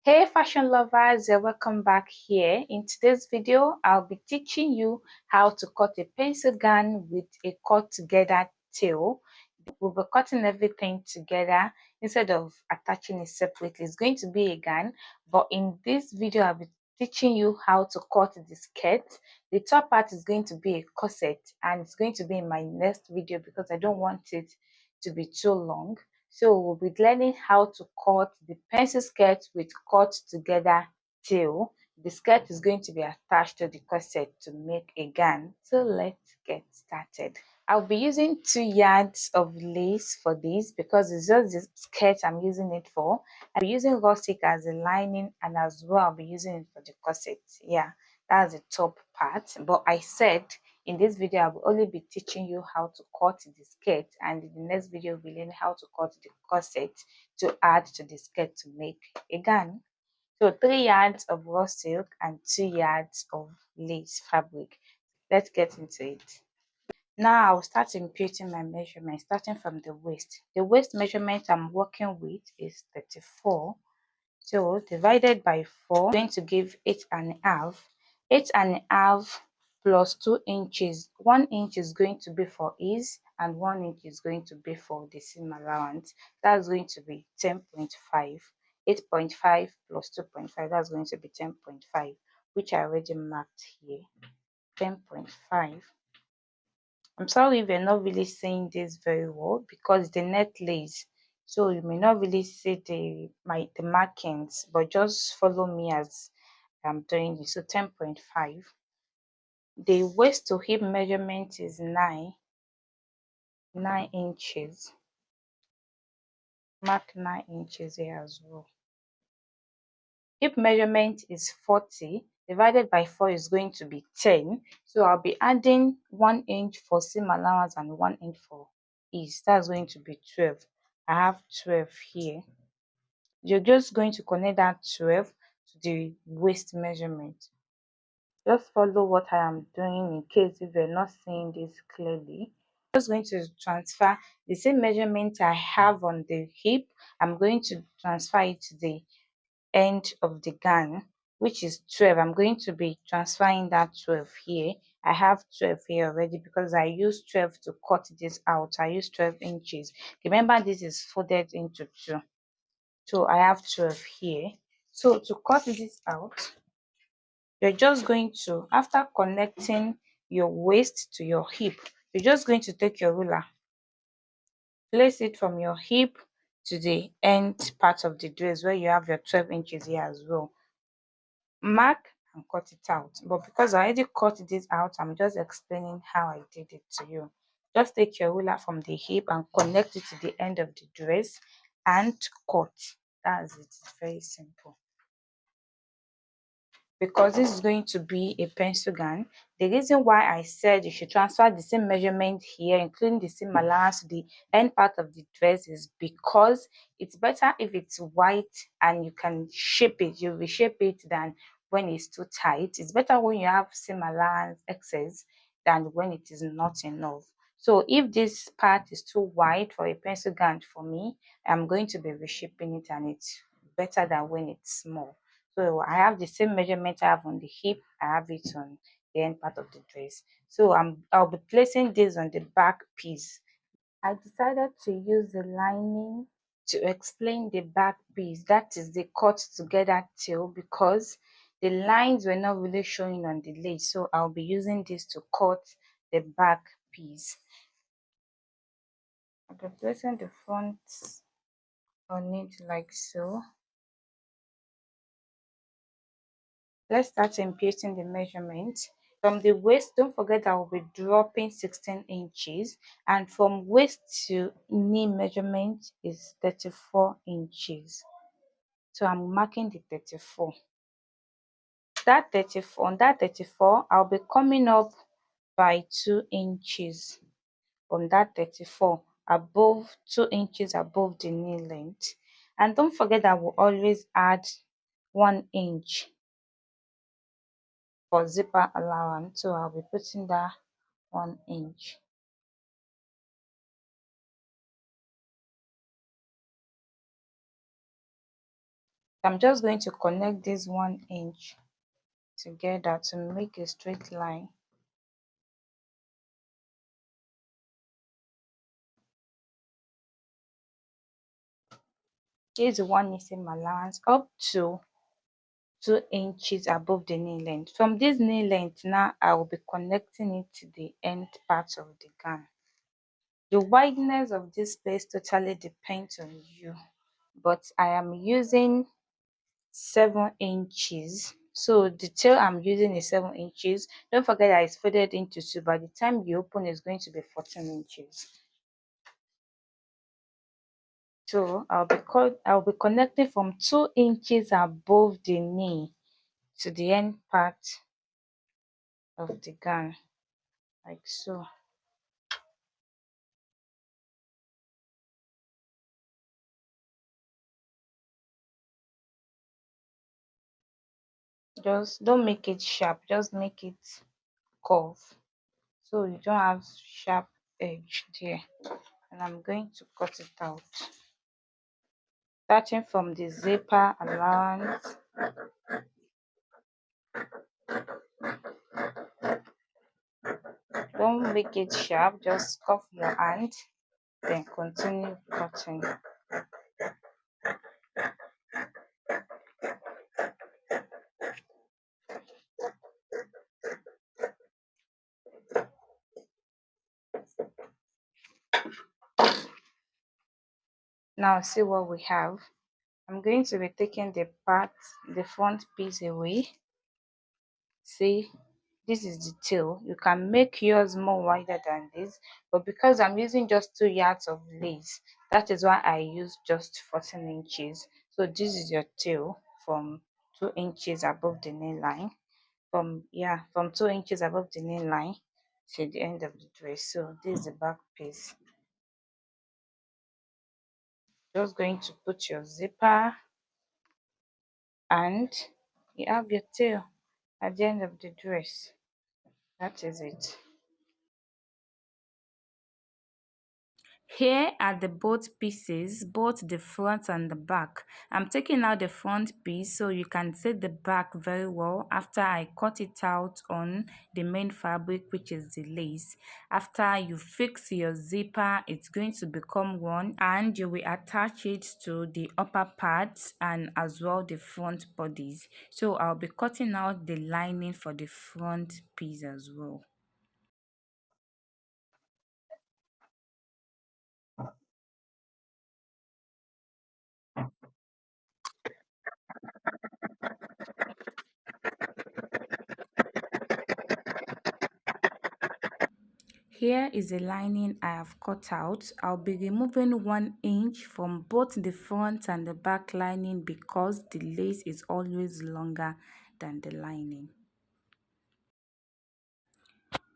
Hey fashion lovers, you're welcome back here. In today's video, I'll be teaching you how to cut a pencil gown with a cut together tail. We'll be cutting everything together instead of attaching it separately. It's going to be a gown, but in this video, I'll be teaching you how to cut the skirt. The top part is going to be a corset, and it's going to be in my next video because I don't want it to be too long. So we'll be learning how to cut the pencil skirt with cut together tail. The skirt is going to be attached to the corset to make a gown. So let's get started. I'll be using 2 yards of lace for this because it's just the skirt I'm using it for. I'll be using raw silk as a lining, and as well I'll be using it for the corset. Yeah, that's the top part. But I said in this video, I will only be teaching you how to cut the skirt, and in the next video, we'll learn how to cut the corset to add to the skirt to make a gown. So 3 yards of raw silk and 2 yards of lace fabric. Let's get into it. Now I'll start imputing my measurement starting from the waist. The waist measurement I'm working with is 34. So divided by 4, going to give 8.5. 8.5 plus 2 inches. 1 inch is going to be for ease, and 1 inch is going to be for the seam allowance. That's going to be 10.5. 8.5 plus 2.5, that's going to be 10.5, which I already marked here. 10.5. I'm sorry if you're not really seeing this very well because the net lace, so you may not really see the markings, but just follow me as I'm doing this. So 10.5. The waist to hip measurement is 9 inches. Mark 9 inches here as well. Hip measurement is 40. Divided by 4 is going to be 10. So I'll be adding 1 inch for seam allowance and 1 inch for ease. That's going to be 12. I have 12 here. You're just going to connect that 12 to the waist measurement. Just follow what I am doing in case if you're not seeing this clearly. I'm just going to transfer the same measurement I have on the hip. I'm going to transfer it to the end of the gown, which is 12. I'm going to be transferring that 12 here. I have 12 here already because I used 12 to cut this out. I used 12 inches. Remember, this is folded into 2. So I have 12 here. So to cut this out, you're just going to, after connecting your waist to your hip, you're just going to take your ruler, place it from your hip to the end part of the dress where you have your 12 inches here as well. Mark and cut it out. But because I already cut this out, I'm just explaining how I did it to you. Just take your ruler from the hip and connect it to the end of the dress and cut. That's it. It's very simple. Because this is going to be a pencil gown, the reason why I said you should transfer the same measurement here, including the same allowance to the end part of the dress, is because it's better if it's white and you can shape it, you reshape it, than when it's too tight. It's better when you have same allowance excess than when it is not enough. So if this part is too wide for a pencil gown for me, I'm going to be reshaping it, and it's better than when it's small. So I have the same measurement I have on the hip, I have it on the end part of the dress. So I'll be placing this on the back piece. I decided to use the lining to explain the back piece, that is the cut together tail, because the lines were not really showing on the lace. So I'll be using this to cut the back piece. I'll be placing the front on it like so. Let's start imputing the measurement. From the waist, don't forget I will be dropping 16 inches, and from waist to knee measurement is 34 inches. So I'm marking the 34. That 34, on that 34, I'll be coming up by 2 inches on that 34, above 2 inches above the knee length. And don't forget I will always add 1 inch for zipper allowance, so I'll be putting that 1 inch. I'm just going to connect this 1 inch together to make a straight line. Here's the one missing allowance up to 2 inches above the knee length. From this knee length now, I will be connecting it to the end part of the gown. The wideness of this place totally depends on you, but I am using 7 inches. So the tail I'm using is 7 inches. Don't forget that it's folded into two. By the time you open, it's going to be 14 inches. So I'll be connecting from 2 inches above the knee to the end part of the gown, like so. Just don't make it sharp, just make it curve so you don't have sharp edge there. And I'm going to cut it out, starting from the zipper allowance. Don't make it sharp, just cuff your hand, then continue cutting. Now see what we have. I'm going to be taking the front piece away. See, this is the tail. You can make yours more wider than this, but because I'm using just 2 yards of lace, that is why I use just 14 inches. So this is your tail from 2 inches above the knee line, from 2 inches above the knee line to the end of the dress. So this is the back piece. Just going to put your zipper, and you have your tail at the end of the dress. That is it. Here are the both pieces, both the front and the back. I'm taking out the front piece so you can see the back very well after I cut it out on the main fabric, which is the lace. After you fix your zipper, it's going to become one, and you will attach it to the upper parts and as well the front bodies. So I'll be cutting out the lining for the front piece as well. Here is the lining I have cut out. I'll be removing 1 inch from both the front and the back lining because the lace is always longer than the lining.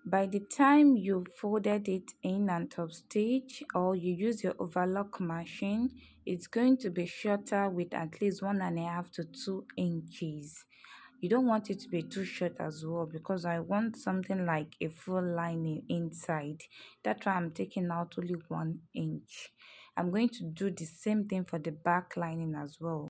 By the time you folded it in and top stitch, or you use your overlock machine, it's going to be shorter with at least 1.5 to 2 inches. You don't want it to be too short as well because I want something like a full lining inside. That's why I'm taking out only 1 inch. I'm going to do the same thing for the back lining as well.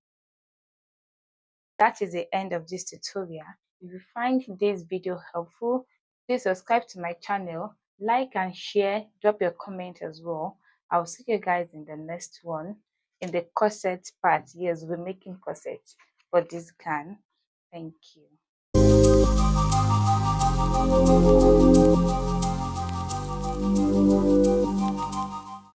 That is the end of this tutorial. If you find this video helpful, please subscribe to my channel, like and share, drop your comment as well. I'll see you guys in the next one. In the corset part, yes, we're making corsets for this gown. Thank you.